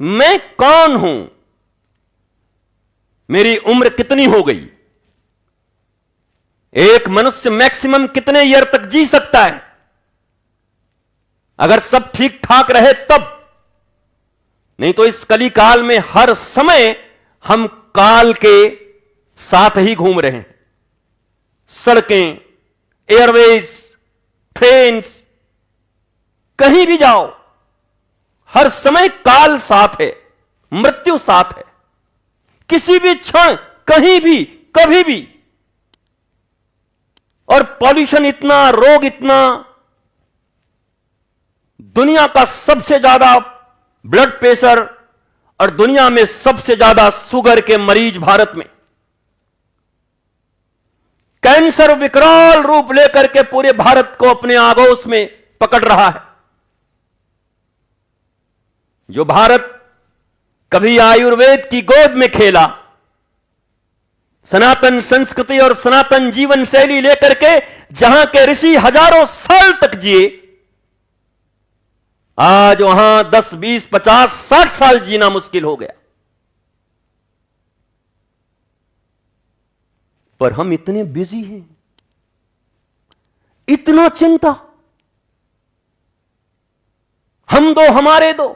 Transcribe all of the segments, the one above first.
मैं कौन हूं, मेरी उम्र कितनी हो गई, एक मनुष्य मैक्सिमम कितने ईयर तक जी सकता है, अगर सब ठीक ठाक रहे तब। नहीं तो इस कली काल में हर समय हम काल के साथ ही घूम रहे हैं। सड़कें, एयरवेज, ट्रेन्स, कहीं भी जाओ हर समय काल साथ है, मृत्यु साथ है, किसी भी क्षण, कहीं भी, कभी भी। और पॉल्यूशन इतना, रोग इतना, दुनिया का सबसे ज्यादा ब्लड प्रेशर और दुनिया में सबसे ज्यादा शुगर के मरीज भारत में। कैंसर विकराल रूप लेकर के पूरे भारत को अपने आगोश में पकड़ रहा है। जो भारत कभी आयुर्वेद की गोद में खेला, सनातन संस्कृति और सनातन जीवन शैली लेकर के जहां के ऋषि हजारों साल तक जिए, आज वहां 10, 20, 50, 60 साल जीना मुश्किल हो गया। पर हम इतने बिजी हैं, इतना चिंता, हम दो हमारे दो।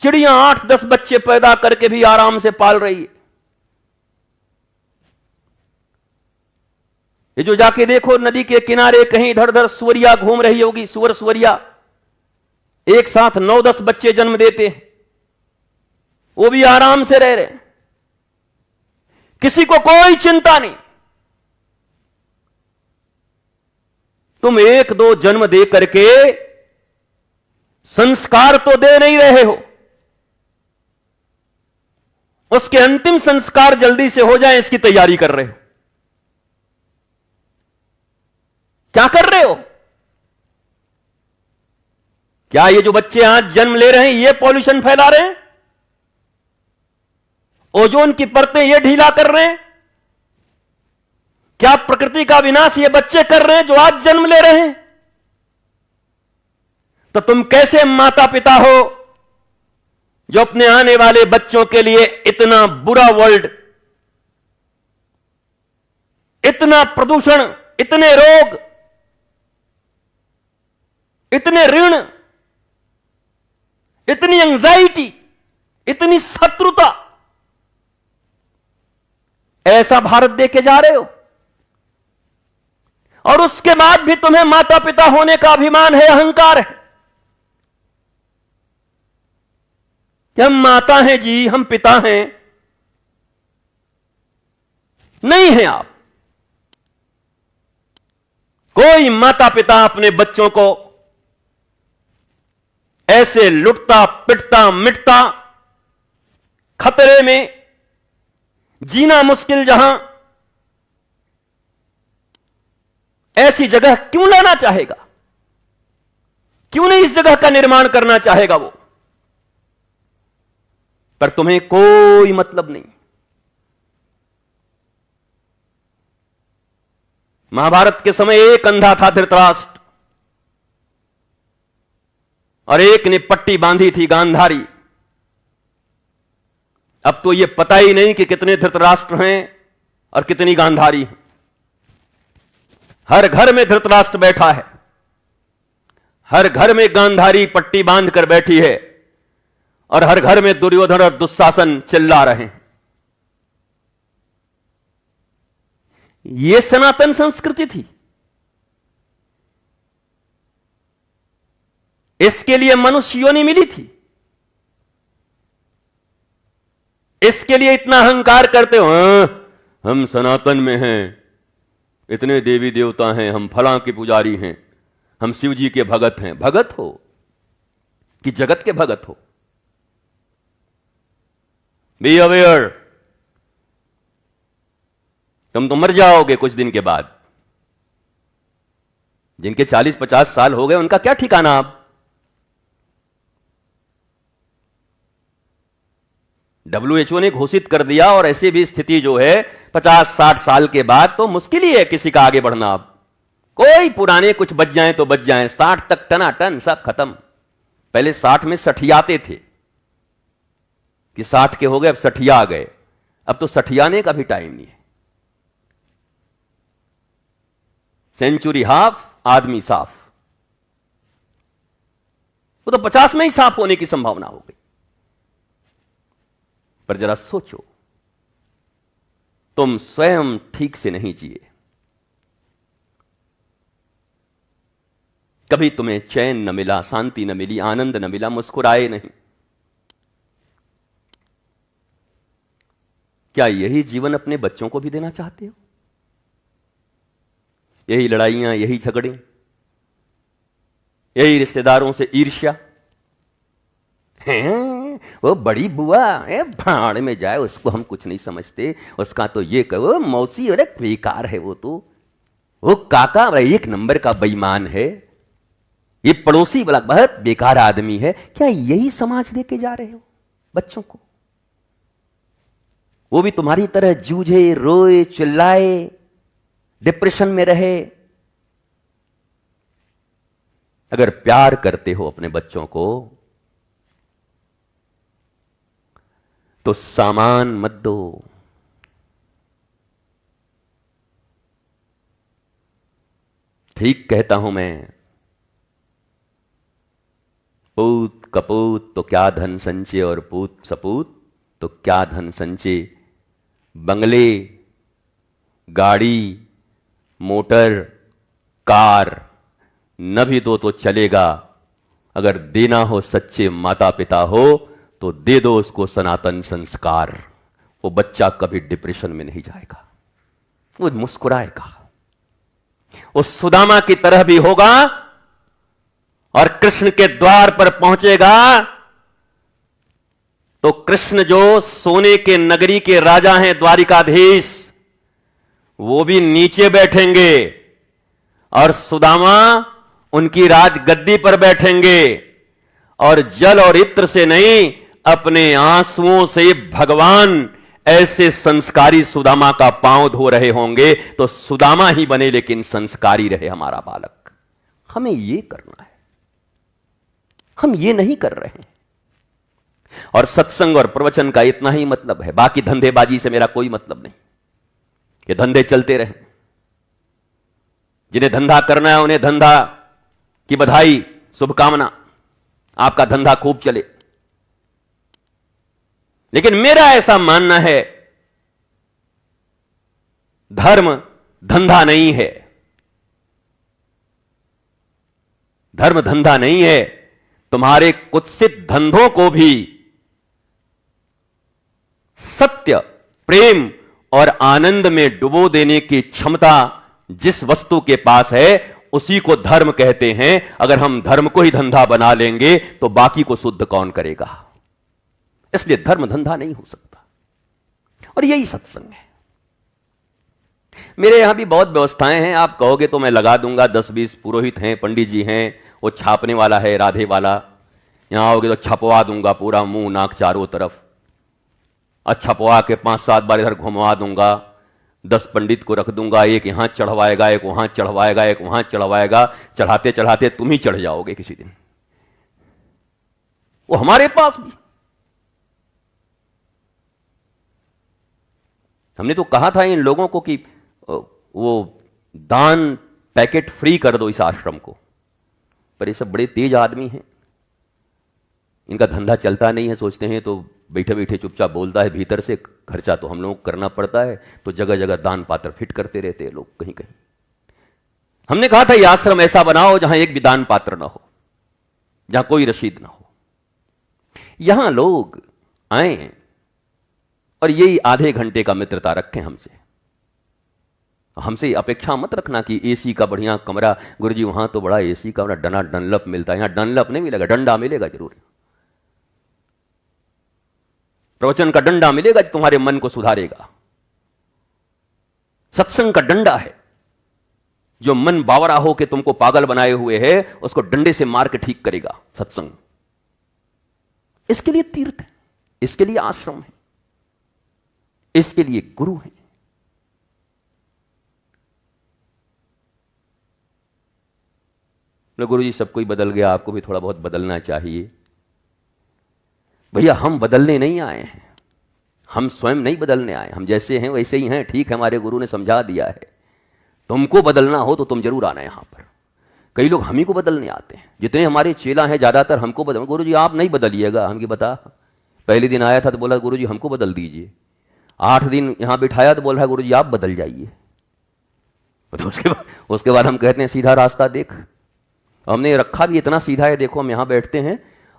चिड़ियां 8-10 बच्चे पैदा करके भी आराम से पाल रही है। ये जो जाके देखो नदी के किनारे कहीं इधर उधर सुअरिया घूम रही होगी, सुअर सुअरिया एक साथ 9-10 बच्चे जन्म देते हैं, वो भी आराम से रह रहे हैं, किसी को कोई चिंता नहीं। तुम 1-2 जन्म दे करके संस्कार तो दे नहीं रहे हो, उसके अंतिम संस्कार जल्दी से हो जाए इसकी तैयारी कर रहे हो। क्या कर रहे हो? क्या ये जो बच्चे आज जन्म ले रहे हैं ये पॉल्यूशन फैला रहे हैं? ओजोन की परतें ये ढीला कर रहे हैं? क्या प्रकृति का विनाश ये बच्चे कर रहे हैं जो आज जन्म ले रहे हैं? तो तुम कैसे माता पिता हो जो अपने आने वाले बच्चों के लिए इतना बुरा वर्ल्ड, इतना प्रदूषण, इतने रोग, इतने ऋण, इतनी एंजाइटी, इतनी शत्रुता, ऐसा भारत देके जा रहे हो? और उसके बाद भी तुम्हें माता पिता होने का अभिमान है, अहंकार है कि हम माता हैं जी, हम पिता हैं। नहीं है आप। कोई माता पिता अपने बच्चों को ऐसे लुटता पिटता मिटता, खतरे में, जीना मुश्किल जहां, ऐसी जगह क्यों लाना चाहेगा? क्यों नहीं इस जगह का निर्माण करना चाहेगा वो? पर तुम्हें कोई मतलब नहीं। महाभारत के समय एक अंधा था धृतराष्ट्र, और एक ने पट्टी बांधी थी गांधारी। अब तो यह पता ही नहीं कि कितने धृतराष्ट्र हैं और कितनी गांधारी हैं। हर घर में धृतराष्ट्र बैठा है, हर घर में गांधारी पट्टी बांध कर बैठी है, और हर घर में दुर्योधन और दुशासन चिल्ला रहे हैं। यह सनातन संस्कृति थी। इसके लिए मनुष्य योनि मिली थी। इसके लिए इतना अहंकार करते हो, हम सनातन में हैं, इतने देवी देवता हैं, हम फलां के पुजारी हैं, हम शिव जी के भगत हैं। भगत हो कि जगत के भगत हो? बी अवेयर, तुम तो मर जाओगे कुछ दिन के बाद। जिनके 40-50 साल हो गए उनका क्या ठिकाना अब? WHO ने घोषित कर दिया, और ऐसी भी स्थिति जो है 50-60 साल के बाद तो मुश्किल ही है किसी का आगे बढ़ना। अब कोई पुराने कुछ बच जाएं तो बच जाएं, 60 तक टनाटन सब खत्म। पहले 60 में सठियाते थे कि 60 के हो गए, अब सठिया गए। अब तो सठियाने का भी टाइम नहीं है। सेंचुरी हाफ, आदमी साफ। वो तो 50 में ही साफ होने की संभावना हो गई। पर जरा सोचो, तुम स्वयं ठीक से नहीं जिए, कभी तुम्हें चैन न मिला, शांति न मिली, आनंद न मिला, मुस्कुराए नहीं। क्या यही जीवन अपने बच्चों को भी देना चाहते हो? यही लड़ाइयां, यही झगड़े, यही रिश्तेदारों से ईर्ष्या? हैं वो बड़ी बुआ भाड़ में जाए, उसको हम कुछ नहीं समझते, उसका तो ये कहो मौसी, अरे बेकार है वो काका एक नंबर का बेईमान है, ये पड़ोसी वाला बहुत बेकार आदमी है। क्या यही समाज देके जा रहे हो बच्चों को? वो भी तुम्हारी तरह जूझे, रोए, चिल्लाए, डिप्रेशन में रहे? अगर प्यार करते हो अपने बच्चों को तो सामान मत दो। ठीक कहता हूं मैं, पूत कपूत तो क्या धन संचय, और पूत सपूत तो क्या धन संचय। बंगले, गाड़ी, मोटर, कार न भी दो तो चलेगा, अगर देना हो सच्चे माता पिता हो तो दे दो उसको सनातन संस्कार। वो बच्चा कभी डिप्रेशन में नहीं जाएगा, वो मुस्कुराएगा, वो सुदामा की तरह भी होगा और कृष्ण के द्वार पर पहुंचेगा तो कृष्ण जो सोने के नगरी के राजा हैं, द्वारिकाधीश, वो भी नीचे बैठेंगे और सुदामा उनकी राजगद्दी पर बैठेंगे, और जल और इत्र से नहीं, अपने आंसुओं से भगवान ऐसे संस्कारी सुदामा का पांव धो रहे होंगे। तो सुदामा ही बने लेकिन संस्कारी रहे हमारा बालक। हमें ये करना है, हम ये नहीं कर रहे हैं। और सत्संग और प्रवचन का इतना ही मतलब है, बाकी धंधेबाजी से मेरा कोई मतलब नहीं। कि धंधे चलते रहे, जिन्हें धंधा करना है उन्हें धंधा की बधाई, शुभकामना, आपका धंधा खूब चले। लेकिन मेरा ऐसा मानना है, धर्म धंधा नहीं है, धर्म धंधा नहीं है। तुम्हारे कुत्सित धंधों को भी सत्य, प्रेम और आनंद में डुबो देने की क्षमता जिस वस्तु के पास है उसी को धर्म कहते हैं। अगर हम धर्म को ही धंधा बना लेंगे तो बाकी को शुद्ध कौन करेगा? इसलिए धर्म धंधा नहीं हो सकता, और यही सत्संग है। मेरे यहां भी बहुत व्यवस्थाएं हैं, आप कहोगे तो मैं लगा दूंगा। 10-20 पुरोहित हैं, पंडित जी हैं, वो छापने वाला है, राधे वाला। यहां आओगे तो छपवा दूंगा पूरा मुंह नाक चारों तरफ, और छपवा के 5-7 बार इधर घुमवा दूंगा। 10 पंडित को रख दूंगा, एक यहां चढ़वाएगा, एक वहां चढ़वाएगा, एक वहां चढ़वाएगा। चढ़ाते चढ़ाते तुम ही चढ़ जाओगे किसी दिन। वो हमारे पास भी, हमने तो कहा था इन लोगों को कि वो दान पैकेट फ्री कर दो इस आश्रम को, पर ये सब बड़े तेज आदमी हैं, इनका धंधा चलता नहीं है। सोचते हैं तो बैठे बैठे चुपचाप बोलता है, भीतर से खर्चा तो हम लोगों को करना पड़ता है, तो जगह जगह दान पात्र फिट करते रहते हैं लोग कहीं कहीं। हमने कहा था ये आश्रम ऐसा बनाओ जहां एक भी दान पात्र ना हो, जहां कोई रसीद ना हो। यहां लोग आए और यही आधे घंटे का मित्रता रखें हमसे। हमसे अपेक्षा मत रखना कि एसी का बढ़िया कमरा, गुरुजी वहां तो बड़ा एसी का बड़ा डनलप मिलता है, यहां डनलप नहीं मिलेगा, डंडा मिलेगा जरूर। प्रवचन का डंडा मिलेगा जो तुम्हारे मन को सुधारेगा। सत्संग का डंडा है जो मन बावरा हो के तुमको पागल बनाए हुए है, उसको डंडे से मार के ठीक करेगा सत्संग। इसके लिए तीर्थ है, इसके लिए आश्रम है, इसके लिए गुरु है। बोले गुरु जी सब कोई बदल गया, आपको भी थोड़ा बहुत बदलना चाहिए। भैया हम बदलने नहीं आए हैं, हम स्वयं नहीं बदलने आए, हम जैसे हैं वैसे ही हैं। ठीक है, हमारे गुरु ने समझा दिया है, तुमको बदलना हो तो तुम जरूर आना यहां पर। कई लोग हम ही को बदलने आते हैं, जितने हमारे चेला हैं ज्यादातर हमको बदल। गुरु जी आप नहीं बदलिएगा, हम बता। पहले दिन आया था तो बोला गुरु जी हमको बदल दीजिए, 8 दिन यहां बिठाया तो बोल रहा है गुरु जी आप बदल जाइए। तो उसके बाद हम कहते हैं सीधा रास्ता देख। हमने रखा भी इतना सीधा है, देखो हम यहां बैठते हैं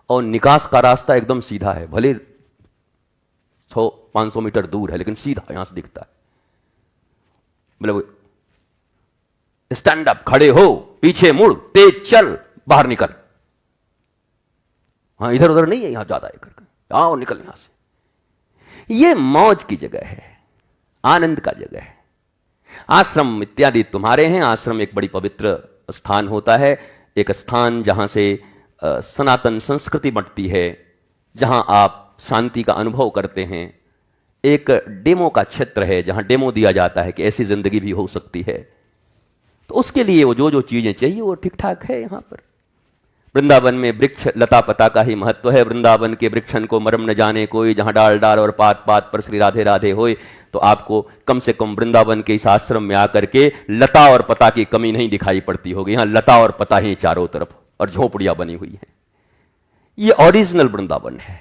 और निकास का रास्ता एकदम सीधा है, भले 100-500 मीटर दूर है लेकिन सीधा यहां से दिखता है। मतलब स्टैंड अप, खड़े हो, पीछे मुड़, तेज चल, बाहर निकल। हाँ इधर उधर नहीं है, यहां ज्यादा है करके आओ निकल यहां से। ये मौज की जगह है, आनंद का जगह है। आश्रम इत्यादि तुम्हारे हैं। आश्रम एक बड़ी पवित्र स्थान होता है, एक स्थान जहां से सनातन संस्कृति बंटती है, जहां आप शांति का अनुभव करते हैं। एक डेमो का क्षेत्र है जहां डेमो दिया जाता है कि ऐसी जिंदगी भी हो सकती है। तो उसके लिए वो जो चीजें चाहिए वो ठीक ठाक है यहाँ पर। वृंदावन में वृक्ष लता पता का ही महत्व है। वृंदावन के वृक्षन को मरम न जाने कोई, जहां डाल डाल और पात पात पर श्री राधे राधे होए। तो आपको कम से कम वृंदावन के इस आश्रम में आकर के लता और पता की कमी नहीं दिखाई पड़ती होगी। यहाँ लता और पता ही चारों तरफ और झोपड़ियां बनी हुई हैं। ये ओरिजिनल वृंदावन है।